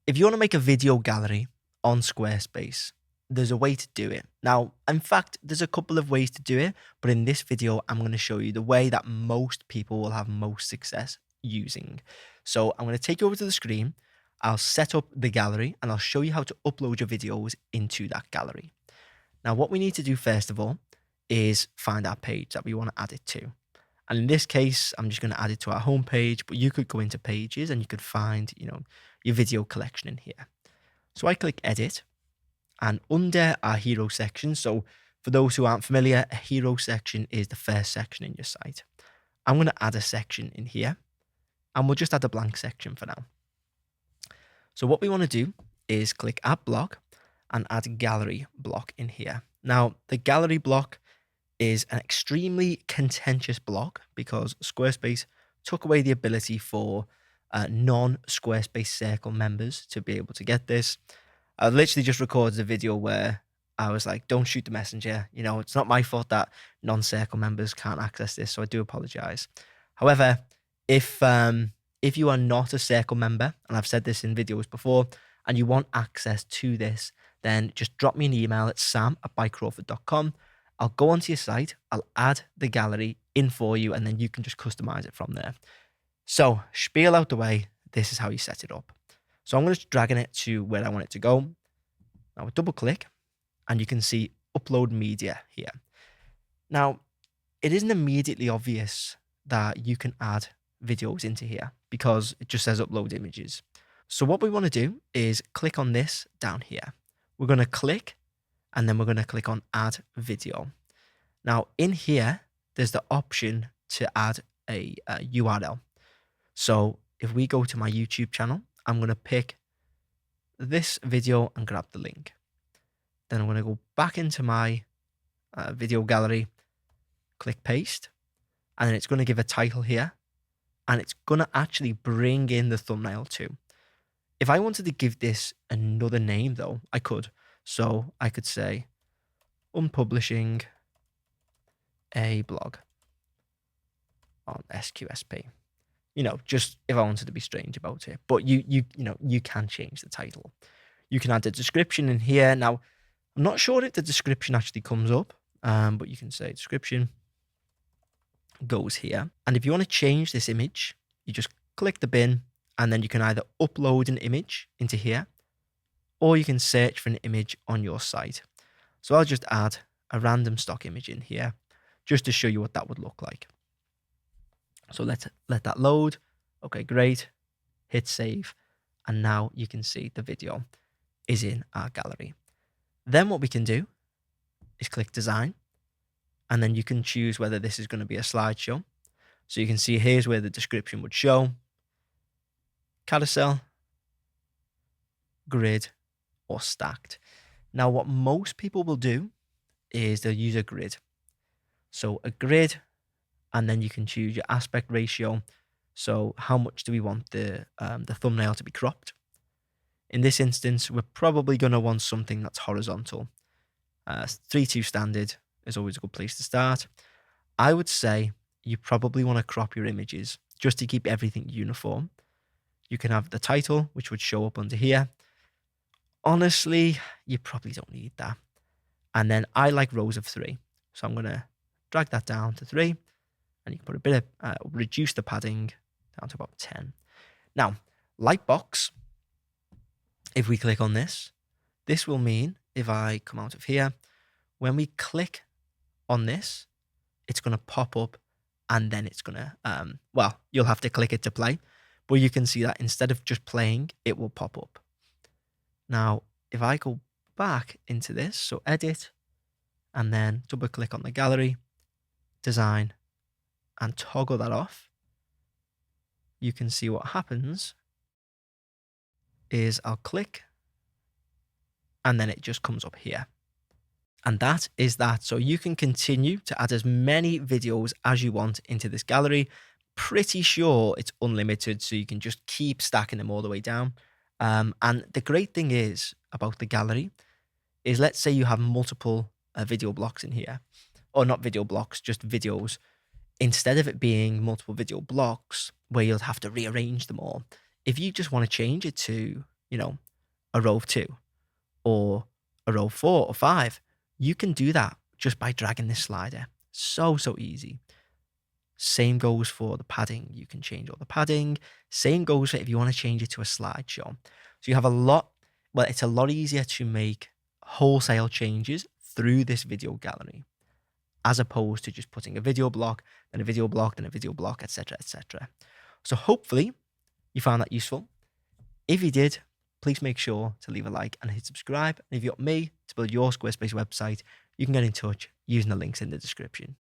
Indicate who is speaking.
Speaker 1: If you want to make a video gallery on Squarespace, there's a way to do it. Now, in fact, there's a couple of ways to do it, but in this video, I'm going to show you the way that most people will have most success using. So I'm going to take you over to the screen. I'll set up the gallery and I'll show you how to upload your videos into that gallery. Now, what we need to do first of all is find our page that we want to add it to. And in this case, I'm just going to add it to our homepage, but you could go into pages and you could find, your video collection in here. So I click edit, and under our hero section, so for those who aren't familiar, a hero section is the first section in your site. I'm going to add a section in here, and we'll just add a blank section for now. So what we want to do is click add block and add gallery block in here. Now, the gallery block is an extremely contentious block because Squarespace took away the ability for non-Squarespace Circle members to be able to get this. I literally just recorded a video where I was like, don't shoot the messenger. It's not my fault that non-Circle members can't access this, so I do apologize. However, if you are not a Circle member, and I've said this in videos before, and you want access to this, then just drop me an email at sam@bycrawford.com. I'll go onto your site, I'll add the gallery in for you, and then you can just customize it from there. So, spiel out the way, this is how you set it up. So I'm just dragging it to where I want it to go. Now I double click, and you can see upload media here. Now, it isn't immediately obvious that you can add videos into here because it just says upload images. So what we want to do is click on this down here. We're going to click, and then we're going to click on add video. Now in here, there's the option to add a URL. So if we go to my YouTube channel, I'm going to pick this video and grab the link. Then I'm going to go back into my video gallery, click paste, and then it's going to give a title here, and it's going to actually bring in the thumbnail too. If I wanted to give this another name though, I could. So I could say, unpublishing a blog on SQSP. Just if I wanted to be strange about it. But you can change the title. You can add a description in here. Now, I'm not sure if the description actually comes up, but you can say description goes here. And if you want to change this image, you just click the bin, and then you can either upload an image into here, or you can search for an image on your site. So I'll just add a random stock image in here just to show you what that would look like. So let that load. Okay, great. Hit save. And now you can see the video is in our gallery. Then what we can do is click design, and then you can choose whether this is going to be a slideshow. So you can see here's where the description would show. Carousel, grid, or stacked. Now, what most people will do is they'll use a grid. So a grid, and then you can choose your aspect ratio. So how much do we want the thumbnail to be cropped? In this instance, we're probably going to want something that's horizontal. 3:2 standard is always a good place to start. I would say you probably want to crop your images just to keep everything uniform. You can have the title, which would show up under here. Honestly, you probably don't need that. And then I like rows of 3. So I'm going to drag that down to 3. And you can put a bit of, reduce the padding down to about 10. Now, Lightbox, if we click on this, this will mean if I come out of here, when we click on this, it's going to pop up, and then it's going to, you'll have to click it to play. But you can see that instead of just playing, it will pop up. Now, if I go back into this, so edit, and then double click on the gallery, design, and toggle that off, you can see what happens is I'll click, and then it just comes up here. And that is that. So you can continue to add as many videos as you want into this gallery. Pretty sure it's unlimited, so you can just keep stacking them all the way down. And the great thing is about the gallery is, let's say you have multiple video blocks in here, or not video blocks, just videos. Instead of it being multiple video blocks where you'll have to rearrange them all, if you just want to change it to a row of 2 or a row of 4 or 5, you can do that just by dragging this slider. So easy. Same goes for the padding. You can change all the padding. Same goes for if you want to change it to a slideshow. So you have it's a lot easier to make wholesale changes through this video gallery, as opposed to just putting a video block, then a video block, then a video block, etc., etc. So hopefully you found that useful. If you did, please make sure to leave a like and hit subscribe. And if you want me to build your Squarespace website, you can get in touch using the links in the description.